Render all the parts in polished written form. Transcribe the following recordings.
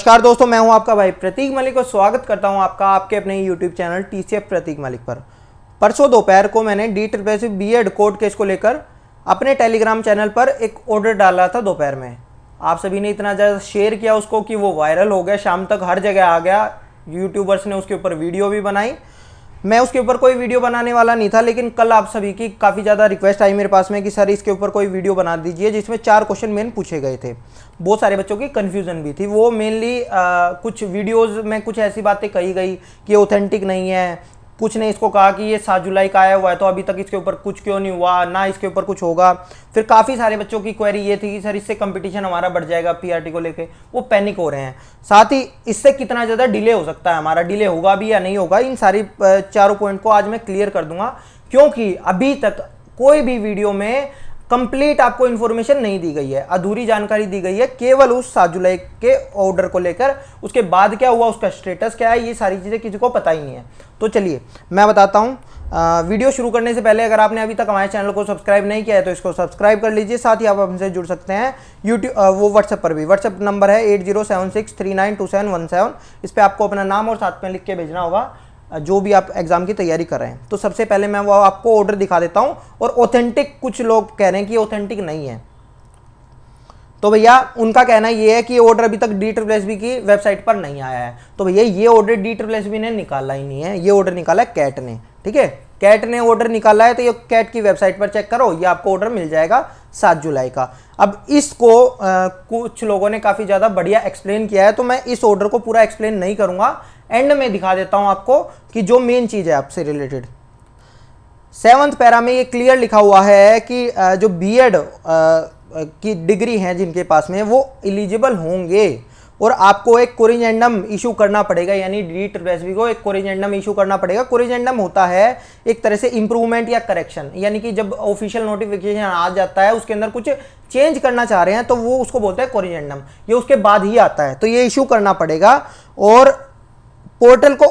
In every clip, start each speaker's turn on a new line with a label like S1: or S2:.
S1: नमस्कार दोस्तों, मैं हूं आपका भाई प्रतीक मलिक और स्वागत करता हूं आपका आपके अपने यूट्यूब चैनल टीसीएफ प्रतीक मलिक पर। परसों दोपहर को मैंने DSSS बीएड कोर्ट केस को लेकर अपने टेलीग्राम चैनल पर एक ऑर्डर डाला था दोपहर में। आप सभी ने इतना ज़्यादा शेयर किया उसको कि वो वायरल हो गया, शाम तक हर जगह आ गया। यूट्यूबर्स ने उसके ऊपर वीडियो भी बनाई। मैं उसके ऊपर कोई वीडियो बनाने वाला नहीं था, लेकिन कल आप सभी की काफ़ी ज़्यादा रिक्वेस्ट आई मेरे पास में कि सर इसके ऊपर कोई वीडियो बना दीजिए जिसमें 4 क्वेश्चन मेन पूछे गए थे। बहुत सारे बच्चों की कन्फ्यूज़न भी थी। वो मेनली कुछ वीडियोज़ में कुछ ऐसी बातें कही गई कि ऑथेंटिक नहीं है। कुछ ने इसको कहा कि ये 7 जुलाई का आया हुआ है तो अभी तक इसके ऊपर कुछ क्यों नहीं हुआ, ना इसके ऊपर कुछ होगा। फिर काफ़ी सारे बच्चों की क्वेरी ये थी कि सर इससे कंपटीशन हमारा बढ़ जाएगा पीआरटी को लेके। वो पैनिक हो रहे हैं। साथ ही इससे कितना ज़्यादा डिले हो सकता है, हमारा डिले होगा भी या नहीं होगा, इन सारी चारों पॉइंट को आज मैं क्लियर कर दूंगा। क्योंकि अभी तक कोई भी वीडियो में कंप्लीट आपको इन्फॉर्मेशन नहीं दी गई है, अधूरी जानकारी दी गई है केवल उस 7 जुलाई के ऑर्डर को लेकर। उसके बाद क्या हुआ, उसका स्टेटस क्या है, ये सारी चीज़ें किसी को पता ही नहीं है। तो चलिए मैं बताता हूँ। वीडियो शुरू करने से पहले अगर आपने अभी तक हमारे चैनल को सब्सक्राइब नहीं किया है तो इसको सब्सक्राइब कर लीजिए। साथ ही आप हमसे जुड़ सकते हैं यूट्यूब व्हाट्सएप पर भी। व्हाट्सएप नंबर है 8076392717। इस पर आपको अपना नाम और साथ में लिख के भेजना होगा जो भी आप एग्जाम की तैयारी कर रहे हैं। तो सबसे पहले मैं वो आपको ऑर्डर दिखा देता हूं। और ऑथेंटिक कुछ लोग कह रहे हैं कि ऑथेंटिक नहीं है, तो भैया उनका कहना ये है कि ऑर्डर अभी तक DSSS की वेबसाइट पर नहीं आया है। तो भैया ये ऑर्डर DSSS ने निकाला ही नहीं है, ये ऑर्डर निकाला है कैट ने। ठीक है, कैट ने ऑर्डर निकाला है तो ये कैट की वेबसाइट पर चेक करो, ये आपको ऑर्डर मिल जाएगा 7 जुलाई का। अब इसको कुछ लोगों ने काफ़ी ज़्यादा बढ़िया एक्सप्लेन किया है, तो मैं इस ऑर्डर को पूरा एक्सप्लेन नहीं करूँगा। एंड में दिखा देता हूँ आपको कि जो मेन चीज़ है आपसे रिलेटेड। 7th पैरा में ये क्लियर लिखा हुआ है कि जो बीएड की डिग्री है जिनके पास में, वो एलिजिबल होंगे और आपको एक कोरिजेंडम इशू करना पड़ेगा, यानी DSSS को एक कोरिजेंडम इशू करना पड़ेगा। कोरिजेंडम होता है एक तरह से इंप्रूवमेंट या करेक्शन, यानी कि जब ऑफिशियल नोटिफिकेशन आ जाता है उसके अंदर कुछ चेंज करना चाह रहे हैं तो वो उसको बोलते हैं कोरिजेंडम। ये उसके बाद ही आता है, तो ये इशू करना पड़ेगा और पोर्टल को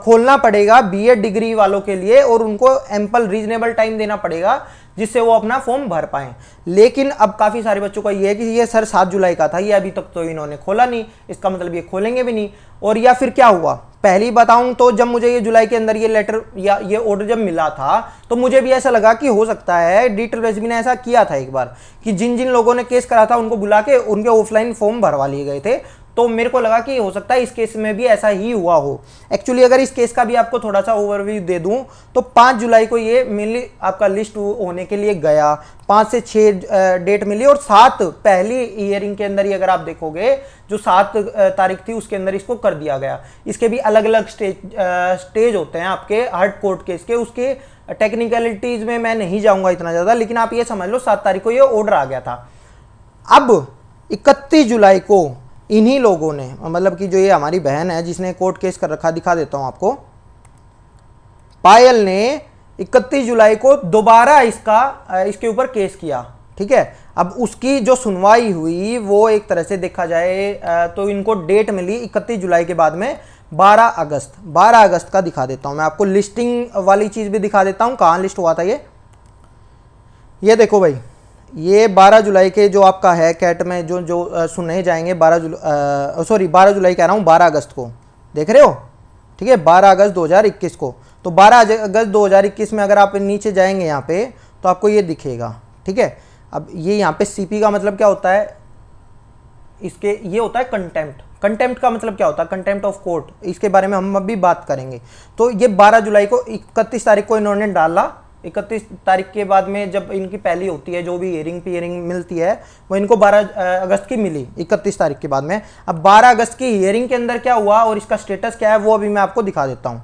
S1: खोलना पड़ेगा बीएड डिग्री वालों के लिए और उनको एम्पल रीजनेबल टाइम देना पड़ेगा जिससे वो अपना फॉर्म भर पाएं। लेकिन अब काफ़ी सारे बच्चों का ये है कि ये सर 7 जुलाई का था, ये अभी तक तो इन्होंने खोला नहीं, इसका मतलब ये खोलेंगे भी नहीं। और या फिर क्या हुआ, पहली बताऊं तो जब मुझे ये जुलाई के अंदर ये लेटर या ये ऑर्डर जब मिला था तो मुझे भी ऐसा लगा कि हो सकता है DSSS ने ऐसा किया था एक बार कि जिन जिन लोगों ने केस करा था उनको बुला के उनके ऑफलाइन फॉर्म भरवा लिए गए थे। तो मेरे को लगा कि हो सकता है इस केस में भी ऐसा ही हुआ हो। एक्चुअली अगर इस केस का भी आपको थोड़ा सा ओवरव्यू दे दूं तो 5 जुलाई को ये मेनली आपका लिस्ट होने के लिए गया, 5 से 6 डेट मिली और 7 पहली ईयरिंग के अंदर ही अगर आप देखोगे जो 7 तारीख थी उसके अंदर इसको कर दिया गया। इसके भी अलग अलग स्टेज होते हैं आपके हर कोर्ट केस के, उसके टेक्निकलिटीज में मैं नहीं जाऊंगा इतना ज़्यादा, लेकिन आप ये समझ लो 7 तारीख को ये ऑर्डर आ गया था। अब 31 जुलाई को इन्हीं लोगों ने, मतलब कि जो ये हमारी बहन है जिसने कोर्ट केस कर रखा, दिखा देता हूं आपको, पायल ने 31 जुलाई को दोबारा इसके ऊपर केस किया। ठीक है, अब उसकी जो सुनवाई हुई वो एक तरह से देखा जाए तो इनको डेट मिली 31 जुलाई के बाद में 12 अगस्त का दिखा देता हूं मैं आपको। लिस्टिंग वाली चीज भी दिखा देता हूं, कहां लिस्ट हुआ था ये देखो भाई, ये 12 जुलाई के जो आपका है कैट में जो सुने जाएंगे 12 जुलाई कह रहा हूँ, 12 अगस्त को देख रहे हो। ठीक है, 12 अगस्त 2021 को। तो 12 अगस्त 2021 में अगर आप नीचे जाएंगे यहाँ पे तो आपको ये दिखेगा। ठीक है, अब ये यहाँ पे CP का मतलब क्या होता है, इसके ये होता है कंटेम्प्ट का मतलब क्या होता है, कंटेम्प्ट ऑफ कोर्ट। इसके बारे में हम अभी बात करेंगे। तो ये 12 जुलाई को 31 तारीख को इन्होंने डाला। 31 तारीख के बाद में जब इनकी पहली होती है जो भी हियरिंग मिलती है वो इनको 12 अगस्त की मिली 31 तारीख के बाद में। अब 12 अगस्त की हियरिंग के अंदर क्या हुआ और इसका स्टेटस क्या है वो अभी मैं आपको दिखा देता हूँ।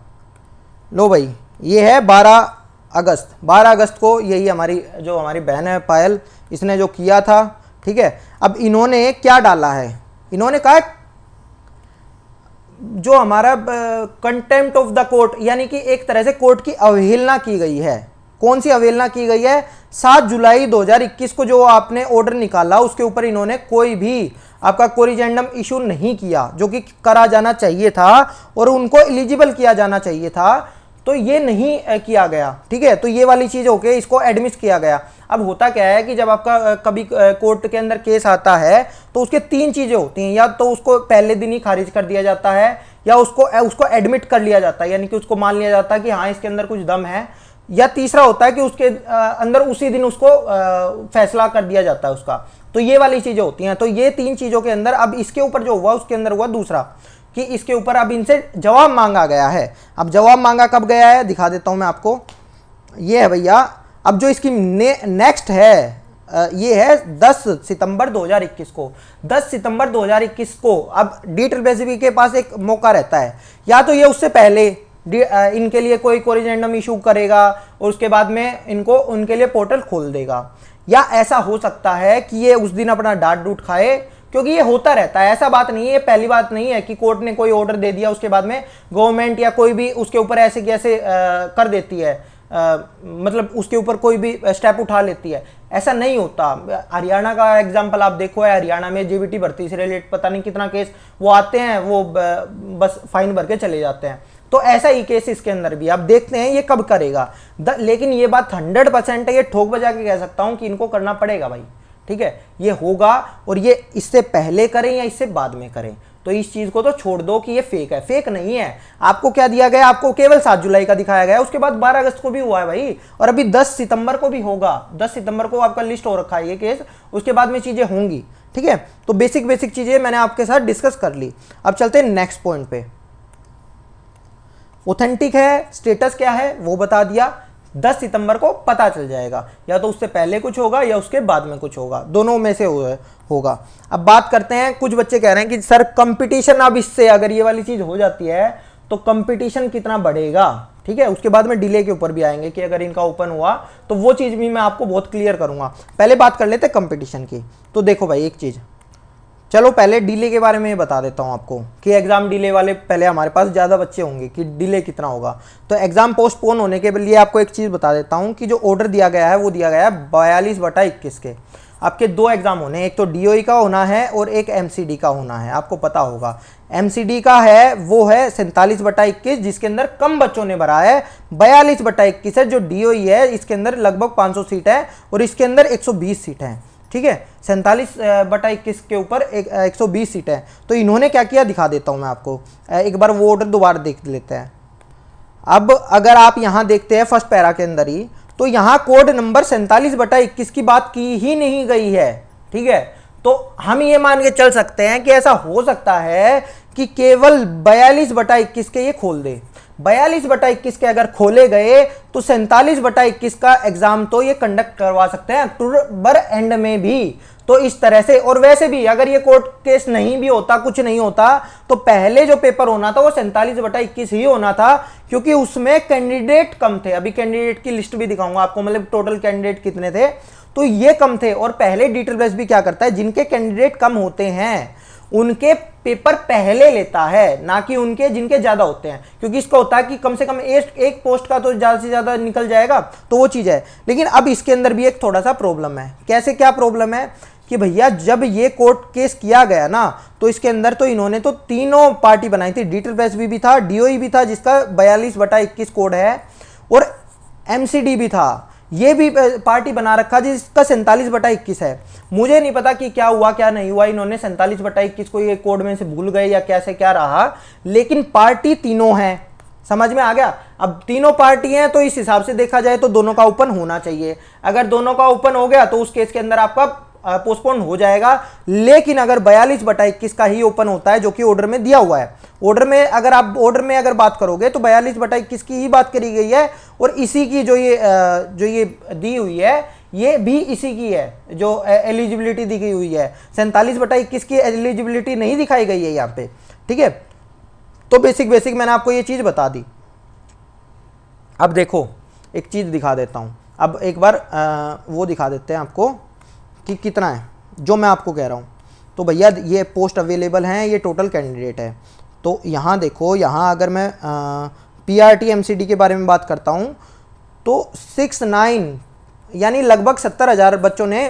S1: लो भाई, ये है 12 अगस्त को यही हमारी बहन है पायल, इसने जो किया था। ठीक है, अब इन्होंने क्या डाला है, इन्होंने कहा जो हमारा कंटेम्प्ट ऑफ द कोर्ट, यानी कि एक तरह से कोर्ट की अवहेलना की गई है। कौन सी अवहेलना की गई है, 7 जुलाई 2021 को जो आपने ऑर्डर निकाला उसके ऊपर इन्होंने कोई भी आपका कोरिजेंडम इशू नहीं किया जो कि करा जाना चाहिए था और उनको एलिजिबल किया जाना चाहिए था, तो ये नहीं किया गया। ठीक है, तो ये वाली चीज होके इसको एडमिस किया गया। अब होता क्या है कि जब आपका कभी कोर्ट के अंदर केस आता है तो उसके 3 चीज़ें होती हैं, या तो उसको पहले दिन ही खारिज कर दिया जाता है, या उसको एडमिट कर लिया जाता है, यानी कि उसको मान लिया जाता है कि हाँ इसके अंदर कुछ दम है, या तीसरा होता है कि उसके अंदर उसी दिन उसको फैसला कर दिया जाता है उसका। तो ये वाली चीज़ें होती हैं। तो ये 3 चीज़ों के अंदर अब इसके ऊपर जो हुआ उसके अंदर हुआ दूसरा, कि इसके ऊपर अब इनसे जवाब मांगा गया है। अब जवाब मांगा कब गया है दिखा देता हूं मैं आपको। ये है भैया, अब जो इसकी नेक्स्ट है ये है 10 सितंबर 2021 को। 10 सितंबर 2021 को अब DSSB के पास एक मौका रहता है, या तो ये उससे पहले इनके लिए कोई कोरिजेंडम इशू करेगा और उसके बाद में इनको उनके लिए पोर्टल खोल देगा, या ऐसा हो सकता है कि ये उस दिन अपना डांट डूट खाए, क्योंकि ये होता रहता है। ऐसा बात नहीं है, ये पहली बात नहीं है कि कोर्ट ने कोई ऑर्डर दे दिया उसके बाद में गवर्नमेंट या कोई भी उसके ऊपर ऐसे की ऐसे कर देती है, मतलब उसके ऊपर कोई भी स्टेप उठा लेती है। ऐसा नहीं होता। हरियाणा का एग्जांपल आप देखो है, हरियाणा में JBT भर्ती से रिलेटेड पता नहीं कितना केस वो आते हैं, वो बस फाइन भर के चले जाते हैं। तो ऐसा ही केस इसके अंदर भी आप देखते हैं ये कब करेगा। लेकिन ये बात 100% है, ये ठोक बजा के कह सकता हूं कि इनको करना पड़ेगा भाई, ठीक है, ये होगा। और ये इससे पहले करें या इससे बाद में करें, तो इस चीज को तो छोड़ दो कि ये फेक है। फेक नहीं है। आपको क्या दिया गया, आपको केवल 7 जुलाई का दिखाया गया, उसके बाद 12 अगस्त को भी हुआ है भाई, और अभी 10 सितंबर को भी होगा। 10 सितंबर को आपका लिस्ट हो रखा है ये केस, उसके बाद में चीजें होंगी, ठीक है। तो बेसिक चीजें मैंने आपके साथ डिस्कस कर ली। अब चलते हैं नेक्स्ट पॉइंट पे। ऑथेंटिक है, स्टेटस क्या है वो बता दिया। 10 सितंबर को पता चल जाएगा, या तो उससे पहले कुछ होगा या उसके बाद में कुछ होगा, दोनों में से होगा। अब बात करते हैं, कुछ बच्चे कह रहे हैं कि सर कंपटीशन अब इससे अगर ये वाली चीज हो जाती है तो कंपटीशन कितना बढ़ेगा, ठीक है। उसके बाद में डिले के ऊपर भी आएंगे कि अगर इनका ओपन हुआ तो वो चीज भी मैं आपको बहुत क्लियर करूंगा। पहले बात कर लेते हैं कंपटीशन की। तो देखो भाई एक चीज, चलो पहले डिले के बारे में बता देता हूं आपको कि एग्जाम डिले वाले पहले हमारे पास ज़्यादा बच्चे होंगे कि डिले कितना होगा। तो एग्जाम पोस्टपोन होने के लिए आपको एक चीज़ बता देता हूं कि जो ऑर्डर दिया गया है वो दिया गया है 42/21 के। आपके 2 एग्जाम होने हैं, एक तो DOE का होना है और एक MCD का होना है। आपको पता होगा MCD का है वो है 47/21, जिसके अंदर कम बच्चों ने भरा है। 42/21 है जो DOE है, इसके अंदर लगभग 500 सीट है और इसके अंदर 120 सीट है, ठीक है। 47/21 के ऊपर 120 सीट है। तो इन्होंने क्या किया दिखा देता हूं मैं आपको, एक बार वो ऑर्डर दोबारा देख लेते हैं। अब अगर आप यहां देखते हैं फर्स्ट पैरा के अंदर ही, तो यहां कोड नंबर 47/21 की बात की ही नहीं गई है, ठीक है। तो हम ये मान के चल सकते हैं कि ऐसा हो सकता है कि केवल 42/21 के ये खोल दे। 42/21 के अगर खोले गए तो 47/21 का एग्जाम तो ये कंडक्ट करवा सकते हैं अक्टूबर एंड में भी। तो इस तरह से, और वैसे भी अगर ये कोर्ट केस नहीं भी होता, कुछ नहीं होता, तो पहले जो पेपर होना था वो 47/21 ही होना था, क्योंकि उसमें कैंडिडेट कम थे। अभी कैंडिडेट की लिस्ट भी दिखाऊंगा आपको, मतलब टोटल कैंडिडेट कितने थे, तो ये कम थे। और पहले DSSB क्या करता है, जिनके कैंडिडेट कम होते हैं उनके पेपर पहले लेता है, ना कि उनके जिनके ज्यादा होते हैं, क्योंकि इसका होता है कि कम से कम एक पोस्ट का तो ज्यादा से ज्यादा निकल जाएगा, तो वो चीज है। लेकिन अब इसके अंदर भी एक थोड़ा सा प्रॉब्लम है। कैसे, क्या प्रॉब्लम है कि भैया जब ये कोर्ट केस किया गया ना, तो इसके अंदर तो इन्होंने तो तीनों पार्टी बनाई थी। DSSB भी था, DOE भी था जिसका 42/21 कोड है, और MCD भी था, ये भी पार्टी बना रखा जिसका 47/21 है। मुझे नहीं पता कि क्या हुआ क्या नहीं हुआ, इन्होंने 47/21 को ये कोड में से भूल गए या कैसे क्या रहा, लेकिन पार्टी तीनों है। समझ में आ गया। अब तीनों पार्टी हैं तो इस हिसाब से देखा जाए तो दोनों का ओपन होना चाहिए। अगर दोनों का ओपन हो गया तो उस केस के अंदर आपका पोस्टपोन हो जाएगा। लेकिन अगर 42/21 का ही ओपन होता है जो कि ऑर्डर में दिया हुआ है, ऑर्डर में अगर बात करोगे तो 42/21 की ही बात करी गई है, और इसी की जो ये दी हुई है ये भी इसी की है, जो एलिजिबिलिटी दी गई हुई है। 47/21 की एलिजिबिलिटी नहीं दिखाई गई है यहाँ पे, ठीक है। तो बेसिक मैंने आपको ये चीज बता दी। अब देखो एक चीज दिखा देता हूं, अब एक बार वो दिखा देते हैं आपको कि कितना है जो मैं आपको कह रहा हूँ। तो भैया ये पोस्ट अवेलेबल हैं, ये टोटल कैंडिडेट है। तो यहाँ देखो, यहाँ अगर मैं PRT MCD के बारे में बात करता हूँ तो 69 यानी लगभग 70,000 बच्चों ने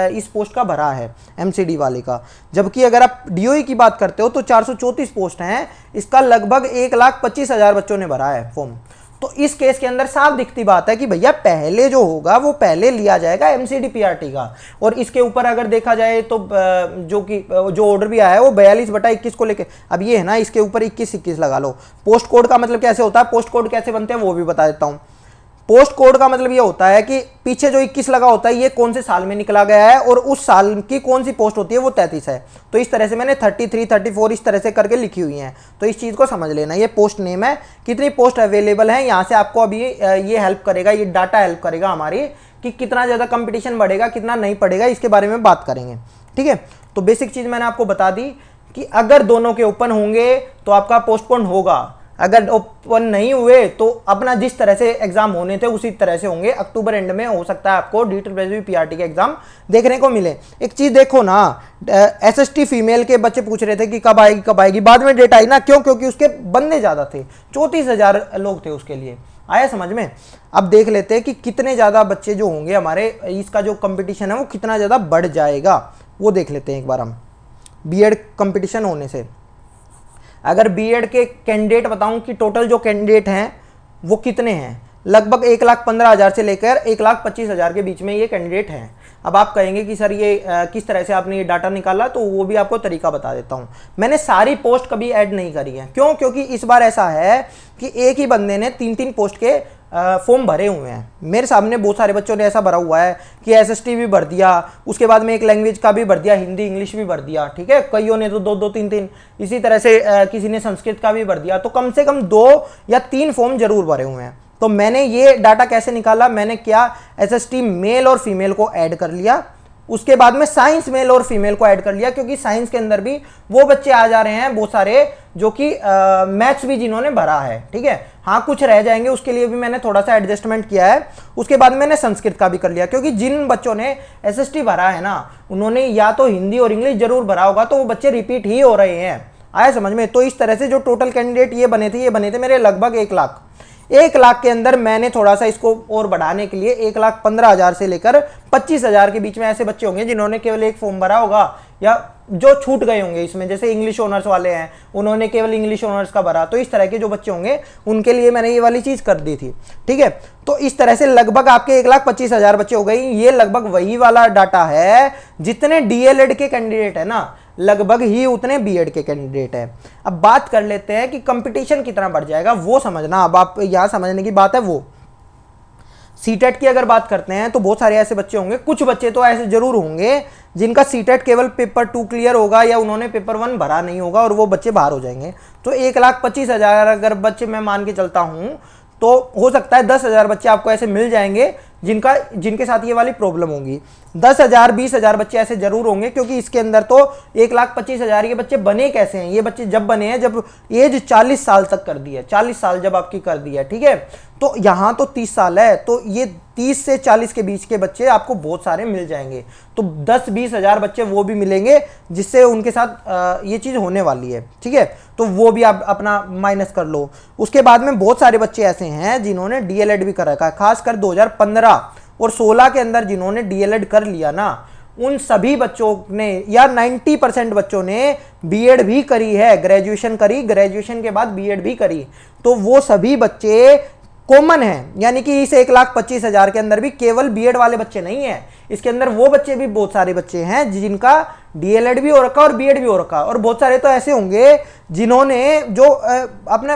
S1: इस पोस्ट का भरा है MCD वाले का। जबकि अगर आप DOE की बात करते हो तो 434 पोस्ट हैं, इसका लगभग 1,25,000 बच्चों ने भरा है फॉर्म। तो इस केस के अंदर साफ दिखती बात है कि भैया पहले जो होगा वो पहले लिया जाएगा एमसीडी पीआरटी का। और इसके ऊपर अगर देखा जाए तो जो ऑर्डर भी आया है वो 42/21 को लेके, अब ये है ना, इसके ऊपर 21-21 लगा लो। पोस्ट कोड का मतलब कैसे होता है, पोस्ट कोड कैसे बनते हैं वो भी बता देता हूँ। पोस्ट कोड का मतलब ये होता है कि पीछे जो 21 लगा होता है ये कौन से साल में निकला गया है और उस साल की कौन सी पोस्ट होती है वो 33 है। तो इस तरह से मैंने 33, 34 इस तरह से करके लिखी हुई हैं। तो इस चीज़ को समझ लेना, ये पोस्ट नेम है, कितनी पोस्ट अवेलेबल है। यहाँ से आपको अभी ये हेल्प करेगा, ये डाटा हेल्प करेगा हमारी कि कितना ज़्यादा कंपटीशन बढ़ेगा कितना नहीं पड़ेगा, इसके बारे में बात करेंगे। ठीक है, तो बेसिक चीज़ मैंने आपको बता दी कि अगर दोनों के ओपन होंगे तो आपका पोस्टपोन होगा, अगर ओपन नहीं हुए तो अपना जिस तरह से एग्जाम होने थे उसी तरह से होंगे। अक्टूबर एंड में हो सकता है आपको DSSB पीआरटी के एग्जाम देखने को मिले। एक चीज देखो ना, SST फीमेल के बच्चे पूछ रहे थे कि कब आएगी कब आएगी, बाद में डेट आई ना, क्यों? क्योंकि उसके बंदे ज्यादा थे, 34,000 लोग थे उसके लिए। आया समझ में? अब देख लेते हैं कि कितने ज्यादा बच्चे जो होंगे हमारे, इसका जो कंपटीशन है वो कितना ज्यादा बढ़ जाएगा, वो देख लेते हैं एक बार हम। बीएड कंपटीशन होने से अगर बीएड के कैंडिडेट बताऊं कि टोटल जो कैंडिडेट हैं वो कितने हैं, लगभग 1,15,000 से लेकर 1,25,000 के बीच में ये कैंडिडेट हैं। अब आप कहेंगे कि सर ये किस तरह से आपने ये डाटा निकाला, तो वो भी आपको तरीका बता देता हूँ। मैंने सारी पोस्ट कभी ऐड नहीं करी है, क्यों? क्योंकि इस बार ऐसा है कि एक ही बंदे ने 3-3 पोस्ट के फॉर्म भरे हुए हैं। मेरे सामने बहुत सारे बच्चों ने ऐसा भरा हुआ है कि SST भी भर दिया, उसके बाद में एक लैंग्वेज का भी भर दिया, हिंदी इंग्लिश भी भर दिया। ठीक है, कईयों ने तो 2-2, 3-3, इसी तरह से किसी ने संस्कृत का भी भर दिया। तो कम से कम 2 या 3 फॉर्म जरूर भरे हुए हैं। तो मैंने ये डाटा कैसे निकाला, मैंने क्या SST मेल और फीमेल को ऐड कर लिया, उसके बाद में साइंस मेल और फीमेल को ऐड कर लिया, क्योंकि साइंस के अंदर भी वो बच्चे आ जा रहे हैं बहुत सारे जो कि मैथ्स भी जिन्होंने भरा है। ठीक है, हाँ कुछ रह जाएंगे, उसके लिए भी मैंने थोड़ा सा एडजस्टमेंट किया है। उसके बाद मैंने संस्कृत का भी कर लिया, क्योंकि जिन बच्चों ने SST भरा है ना, उन्होंने या तो हिंदी और इंग्लिश जरूर भरा होगा, तो वो बच्चे रिपीट ही हो रहे हैं। आया समझ में? तो इस तरह से जो टोटल कैंडिडेट ये बने थे मेरे लगभग 1 लाख। 1 लाख के अंदर मैंने थोड़ा सा इसको और बढ़ाने के लिए 1,15,000 से लेकर 25,000 के बीच में ऐसे बच्चे होंगे जिन्होंने केवल एक फॉर्म भरा होगा, या जो छूट गए होंगे इसमें, जैसे इंग्लिश ऑनर्स वाले हैं उन्होंने केवल इंग्लिश ऑनर्स का भरा। तो इस तरह के जो बच्चे होंगे उनके लिए मैंने ये वाली चीज कर दी थी। ठीक है, तो इस तरह से लगभग आपके 1,25,000 बच्चे हो गए। ये लगभग वही वाला डाटा है जितने DLED के कैंडिडेट है ना, लगभग ही उतने बीएड के कैंडिडेट है। अब बात कर लेते हैं कि कंपटीशन कितना बढ़ जाएगा, वो समझना। अब आप यहां समझने की बात है वो सीटेट की अगर बात करते हैं तो बहुत सारे ऐसे बच्चे होंगे, कुछ बच्चे तो ऐसे जरूर होंगे जिनका सीटेट केवल पेपर 2 क्लियर होगा या उन्होंने पेपर 1 भरा नहीं होगा, और वो बच्चे बाहर हो जाएंगे। तो 1,25,000 अगर बच्चे मैं मान के चलता हूं तो हो सकता है 10,000 बच्चे आपको ऐसे मिल जाएंगे जिनके साथ ये वाली प्रॉब्लम होगी। 10,000 20,000 बच्चे ऐसे जरूर होंगे, क्योंकि इसके अंदर तो 1,25,000 ये बच्चे बने कैसे हैं? ये बच्चे जब बने हैं जब एज 40 साल तक कर दी है, 40 साल जब आपकी कर दी है। ठीक है, तो यहाँ तो 30 साल है, तो ये 30 से 40 के बीच के बच्चे आपको बहुत सारे मिल जाएंगे। तो 10-20,000 बच्चे वो भी मिलेंगे जिससे उनके साथ ये चीज़ होने वाली है। ठीक है, तो वो भी आप अपना माइनस कर लो। उसके बाद में बहुत सारे बच्चे ऐसे हैं जिन्होंने DLED भी कर रखा है, खासकर 2015 और 16 के अंदर जिन्होंने DLED कर लिया ना, उन सभी बच्चों ने या 90% बच्चों ने बीएड भी करी है, ग्रेजुएशन करी, ग्रेजुएशन के बाद बीएड भी करी। तो वो सभी बच्चे कॉमन है, यानी कि इस 1,25,000 के अंदर भी केवल बीएड वाले बच्चे नहीं है, इसके अंदर वो बच्चे भी बहुत सारे बच्चे हैं जिनका DLED भी हो रखा और बीएड भी हो रखा। और बहुत सारे तो ऐसे होंगे जिन्होंने जो अपने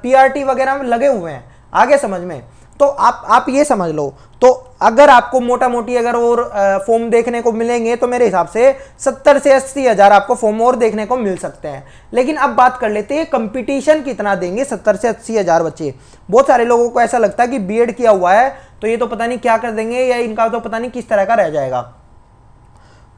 S1: PRT वगैरह में लगे हुए हैं। आगे समझ में? तो आप ये समझ लो, तो अगर आपको मोटा मोटी अगर और फॉर्म देखने को मिलेंगे तो मेरे हिसाब से 70 से 80,000 आपको फॉर्म और देखने को मिल सकते हैं। लेकिन अब बात कर लेते हैं कंपटीशन कितना देंगे 70 से 80,000 बच्चे। बहुत सारे लोगों को ऐसा लगता है कि बीएड किया हुआ है तो ये तो पता नहीं क्या कर देंगे, या इनका तो पता नहीं किस तरह का रह जाएगा।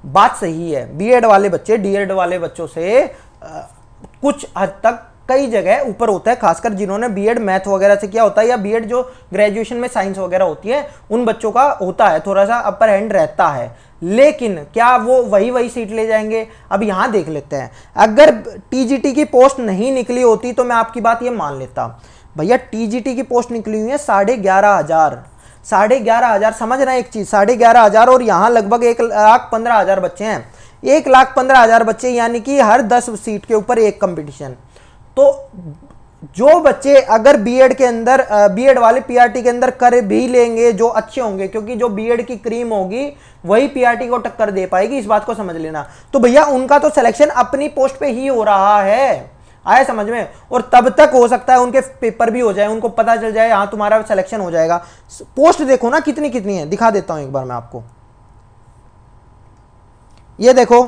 S1: बात सही है, बीएड वाले बच्चे DLED वाले बच्चों से कुछ हद तक कई जगह ऊपर होता है, खासकर जिन्होंने बीएड मैथ वगैरह से किया होता है, या बीएड जो ग्रेजुएशन में साइंस वगैरह होती है उन बच्चों का होता है, थोड़ा सा अपर हैंड रहता है। लेकिन क्या वो वही सीट ले जाएंगे? अब यहां देख लेते हैं, अगर TGT की पोस्ट नहीं निकली होती तो मैं आपकी बात ये मान लेता, भैया TGT की पोस्ट निकली हुई है 11,500, 11,500। समझना एक चीज, 11,500 और यहाँ लगभग 1,15,000 बच्चे हैं, 1,15,000 बच्चे, यानी कि हर 10 सीट के ऊपर एक कंपटीशन। तो जो बच्चे अगर बीएड के अंदर बीएड वाले पीआरटी के अंदर कर भी लेंगे जो अच्छे होंगे, क्योंकि जो बीएड की क्रीम होगी वही पीआरटी को टक्कर दे पाएगी, इस बात को समझ लेना। तो भैया उनका तो सिलेक्शन अपनी पोस्ट पे ही हो रहा है, आया समझ में। और तब तक हो सकता है उनके पेपर भी हो जाए, उनको पता चल जाए हाँ तुम्हारा सिलेक्शन हो जाएगा। पोस्ट देखो ना कितनी कितनी है, दिखा देता हूं एक बार मैं आपको। ये देखो,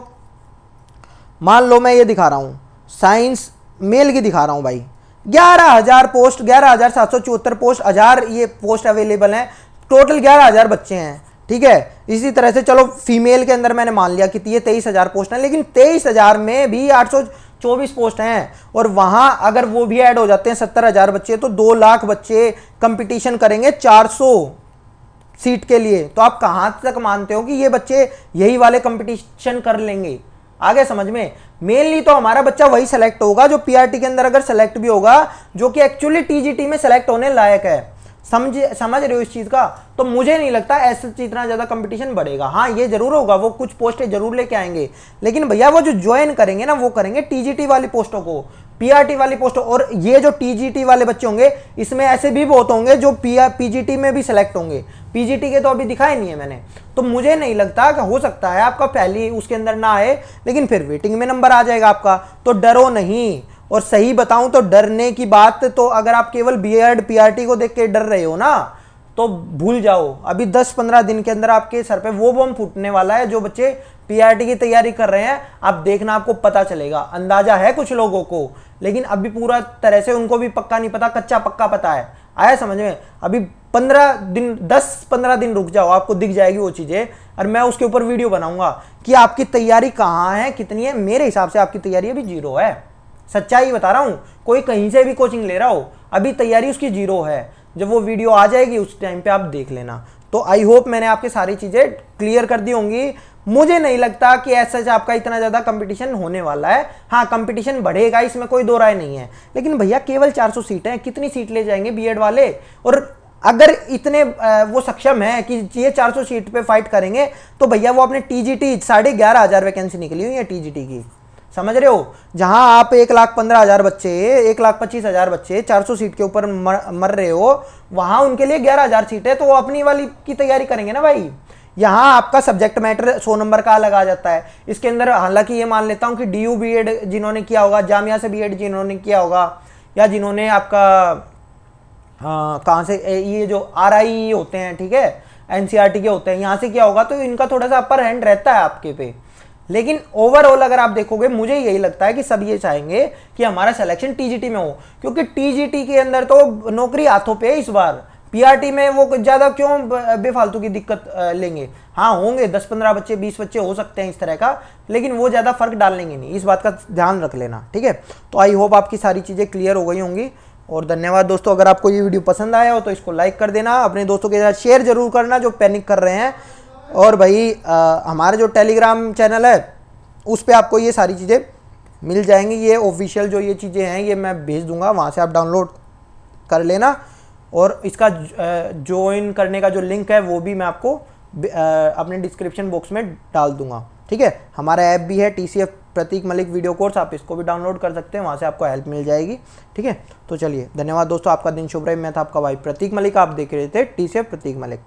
S1: मान लो मैं ये दिखा रहा हूं, साइंस मेल की दिखा रहा हूं भाई, 11,000 पोस्ट, 11,774 पोस्ट, 1000 ये पोस्ट अवेलेबल हैं, टोटल 11,000 बच्चे हैं, ठीक है। इसी तरह से चलो फीमेल के अंदर मैंने मान लिया कि ये 23,000 पोस्ट हैं, लेकिन 23,000 में भी 824 पोस्ट हैं, और वहां अगर वो भी ऐड हो जाते हैं 70,000 बच्चे, तो 2 लाख बच्चे कंपटीशन करेंगे 400 सीट के लिए। तो आप कहां तक मानते हो कि ये बच्चे यही वाले कंपटीशन कर लेंगे? आगे समझ में। मेनली तो हमारा बच्चा वही सेलेक्ट होगा जो पीआरटी के अंदर अगर सेलेक्ट भी होगा, जो कि एक्चुअली टीजीटी में सेलेक्ट होने लायक है। समझ रहे हो इस चीज का? तो मुझे नहीं लगता ऐसे इतना ज्यादा कंपटीशन बढ़ेगा। हाँ ये जरूर होगा, वो कुछ पोस्टें जरूर लेके आएंगे, लेकिन भैया वो जो ज्वाइन करेंगे ना, वो करेंगे टीजीटी वाली पोस्टों को, पीआरटी वाली पोस्टों। और ये जो टीजीटी वाले बच्चे होंगे, इसमें ऐसे भी बहुत होंगे जो पीजीटी में भी सिलेक्ट होंगे। पीजीटी के तो अभी दिखाए नहीं है मैंने, तो मुझे नहीं लगता कि हो सकता है आपका पहली उसके अंदर ना आए, लेकिन फिर वेटिंग में नंबर आ जाएगा आपका। तो डरो नहीं। और सही बताऊं तो डरने की बात, तो अगर आप केवल बीएड पीआरटी को देख के डर रहे हो ना, तो भूल जाओ। अभी 10-15 दिन के अंदर आपके सर पे वो बम फूटने वाला है। जो बच्चे पीआरटी की तैयारी कर रहे हैं, आप देखना, आपको पता चलेगा। अंदाजा है कुछ लोगों को, लेकिन अभी पूरा तरह से उनको भी पक्का नहीं पता, कच्चा पक्का पता है। आया समझ में? अभी 10-15 दिन रुक जाओ, आपको दिख जाएगी वो चीजें, और मैं उसके ऊपर वीडियो बनाऊंगा कि आपकी तैयारी कहाँ है, कितनी है। मेरे हिसाब से आपकी तैयारी अभी 0 है, सच्चाई बता रहा हूं। कोई कहीं से भी कोचिंग ले रहा हो, अभी तैयारी उसकी 0 है। जब वो वीडियो आ जाएगी उस टाइम पे आप देख लेना। तो आई होप मैंने आपकी सारी चीजें क्लियर कर दी होंगी। मुझे नहीं लगता कि ऐसा आपका इतना ज्यादा कंपटीशन होने वाला है। हाँ कंपटीशन बढ़ेगा, इसमें कोई दो राय नहीं है, लेकिन भैया केवल 400 सीटें, कितनी सीट ले जाएंगे बीएड वाले? और अगर इतने वो सक्षम है कि ये 400 सीट पे फाइट करेंगे, तो भैया वो अपने टीजीटी 11,500 वैकेंसी निकली हुई है टीजीटी की, समझ रहे हो? जहां आप 1,15,000 बच्चे, 1,25,000 बच्चे 400 सीट के ऊपर मर रहे हो, वहां उनके लिए 11,000 सीट है, तो वो अपनी वाली की तैयारी करेंगे ना भाई। यहाँ आपका सब्जेक्ट मैटर 100 नंबर का अलग आ जाता है। इसके अंदर हालांकि ये मान लेता हूँ कि डीयू बीएड जिन्होंने किया होगा, जामिया से बीएड जिन्होंने किया होगा, या जिन्होंने आपका कहाँ से ये जो आरआई होते हैं, ठीक है, एनसीईआरटी के होते हैं, यहाँ से किया होगा, तो इनका थोड़ा सा अपर हैंड रहता है आपके पे। लेकिन ओवरऑल अगर आप देखोगे, मुझे यही लगता है कि सब ये चाहेंगे कि हमारा सिलेक्शन टीजीटी में हो, क्योंकि टीजीटी के अंदर तो नौकरी हाथों पे है इस बार। पीआरटी में वो ज्यादा क्यों बेफालतू की दिक्कत लेंगे। हाँ होंगे 10-15 बच्चे, 20 बच्चे हो सकते हैं इस तरह का, लेकिन वो ज्यादा फर्क डालेंगे नहीं, इस बात का ध्यान रख लेना, ठीक है। तो आई होप आपकी सारी चीजें क्लियर हो गई होंगी। और धन्यवाद दोस्तों। अगर आपको ये वीडियो पसंद आया हो तो इसको लाइक कर देना, अपने दोस्तों के साथ शेयर जरूर करना जो पैनिक कर रहे हैं। और भाई हमारा जो टेलीग्राम चैनल है उस पर आपको ये सारी चीज़ें मिल जाएंगी। ये ऑफिशियल जो ये चीज़ें हैं ये मैं भेज दूंगा, वहाँ से आप डाउनलोड कर लेना। और इसका ज्वाइन करने का जो लिंक है वो भी मैं आपको अपने डिस्क्रिप्शन बॉक्स में डाल दूंगा, ठीक है। हमारा ऐप भी है TCF प्रतीक मलिक वीडियो कोर्स, आप इसको भी डाउनलोड कर सकते हैं, वहाँ से आपको हेल्प मिल जाएगी, ठीक है। तो चलिए धन्यवाद दोस्तों, आपका दिन शुभ रहे। मैं था आपका भाई प्रतीक मलिक, आप देख रहे थे TCF प्रतीक मलिक।